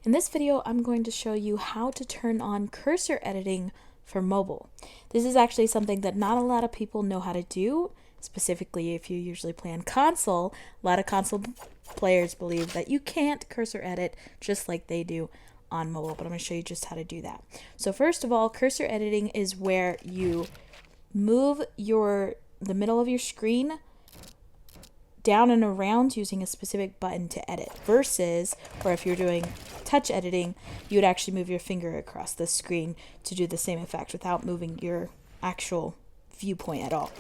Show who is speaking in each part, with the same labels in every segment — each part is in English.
Speaker 1: In this video, I'm going to show you how to turn on cursor editing for mobile. This is actually something that not a lot of people know how to do, specifically if you usually play on console. A lot of console players believe that you can't cursor edit just like they do on mobile, but I'm going to show you just how to do that. So first of all, cursor editing is where you move the middle of your screen down and around using a specific button to edit, versus, or if you're doing touch editing, you would actually move your finger across the screen to do the same effect without moving your actual viewpoint at all.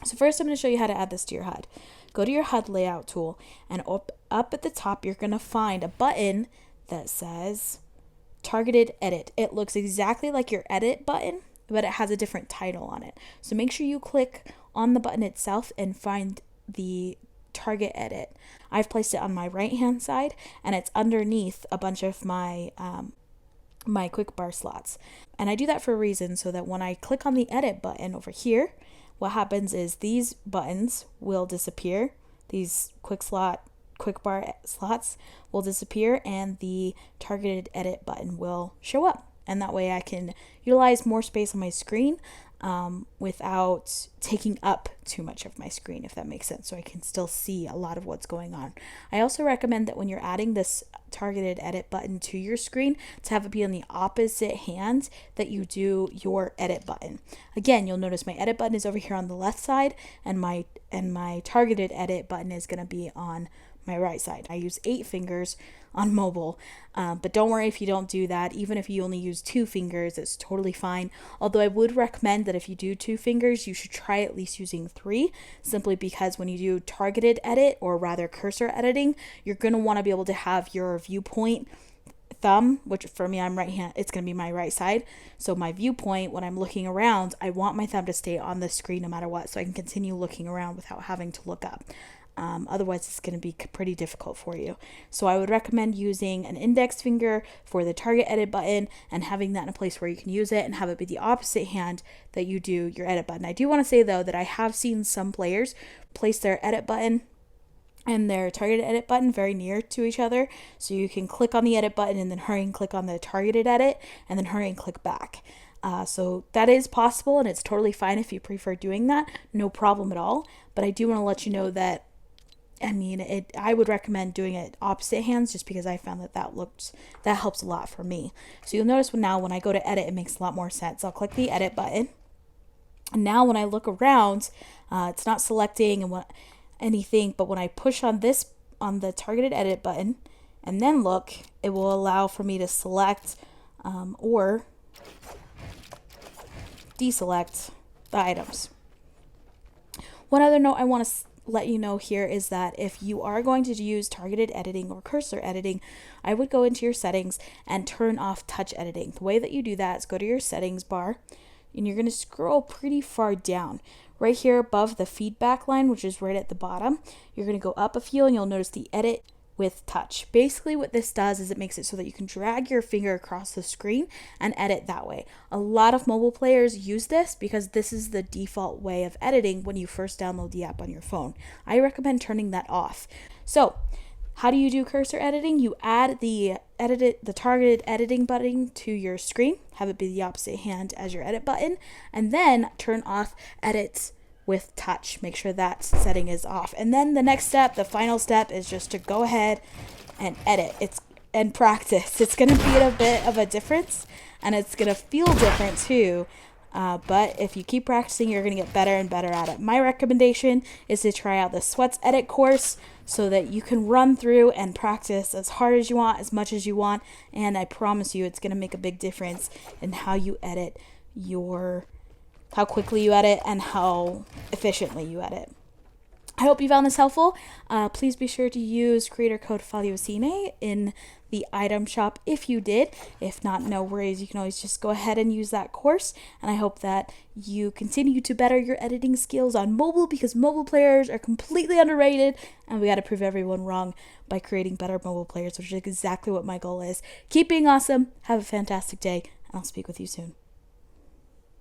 Speaker 1: So first I'm going to show you how to add this to your HUD. Go to your HUD layout tool, and up at the top you're going to find a button that says targeted edit. It looks exactly like your edit button, but it has a different title on it. So make sure you click on the button itself and find the target edit. I've placed it on my right hand side, and it's underneath a bunch of my my quick bar slots. And I do that for a reason, so that when I click on the edit button over here, what happens is these buttons will disappear. These quick bar slots will disappear, and the targeted edit button will show up. And that way I can utilize more space on my screen without taking up too much of my screen, if that makes sense, so I can still see a lot of what's going on. I also recommend that when you're adding this targeted edit button to your screen, to have it be on the opposite hand that you do your edit button. Again, you'll notice my edit button is over here on the left side, and my targeted edit button is going to be on my right side. I use 8 fingers on mobile, but don't worry if you don't do that. Even if you only use 2 fingers, it's totally fine. Although I would recommend that if you do 2 fingers, you should try at least using 3, simply because when you do targeted edit, or rather cursor editing, you're going to want to be able to have your viewpoint thumb, which for me, I'm right hand, it's going to be my right side. So my viewpoint, when I'm looking around, I want my thumb to stay on the screen no matter what, so I can continue looking around without having to look up. Otherwise, it's going to be pretty difficult for you. So I would recommend using an index finger for the target edit button, and having that in a place where you can use it, and have it be the opposite hand that you do your edit button. I do want to say, though, that I have seen some players place their edit button and their targeted edit button very near to each other. So you can click on the edit button and then hurry and click on the targeted edit, and then hurry and click back. So that is possible, and it's totally fine if you prefer doing that. No problem at all. But I do want to let you know that I would recommend doing it opposite hands, just because I found that helps a lot for me. So you'll notice when I go to edit, it makes a lot more sense. I'll click the edit button, and now when I look around, it's not selecting anything, but when I push on the targeted edit button and then look, it will allow for me to select or deselect the items. One other note I want to let you know here is that if you are going to use targeted editing or cursor editing, I would go into your settings and turn off touch editing. The way that you do that is go to your settings bar, and you're going to scroll pretty far down. Right here above the feedback line, which is right at the bottom, you're going to go up a few, and you'll notice the edit with touch. Basically what this does is it makes it so that you can drag your finger across the screen and edit that way. A lot of mobile players use this because this is the default way of editing when you first download the app on your phone. I recommend turning that off. So how do you do cursor editing? You add the targeted editing button to your screen, have it be the opposite hand as your edit button, and then turn off edits with touch. Make sure that setting is off. And then the next step, the final step, is just to go ahead and edit. And practice. It's going to be a bit of a difference, and it's going to feel different too. But if you keep practicing, you're going to get better and better at it. My recommendation is to try out the Sweats Edit course, so that you can run through and practice as hard as you want, as much as you want. And I promise you, it's going to make a big difference in how you edit how quickly you edit and how efficiently you edit. I hope you found this helpful. Please be sure to use creator code FALIOCINE in the item shop if you did. If not, no worries. You can always just go ahead and use that course. And I hope that you continue to better your editing skills on mobile, because mobile players are completely underrated, and we got to prove everyone wrong by creating better mobile players, which is exactly what my goal is. Keep being awesome. Have a fantastic day, and I'll speak with you soon.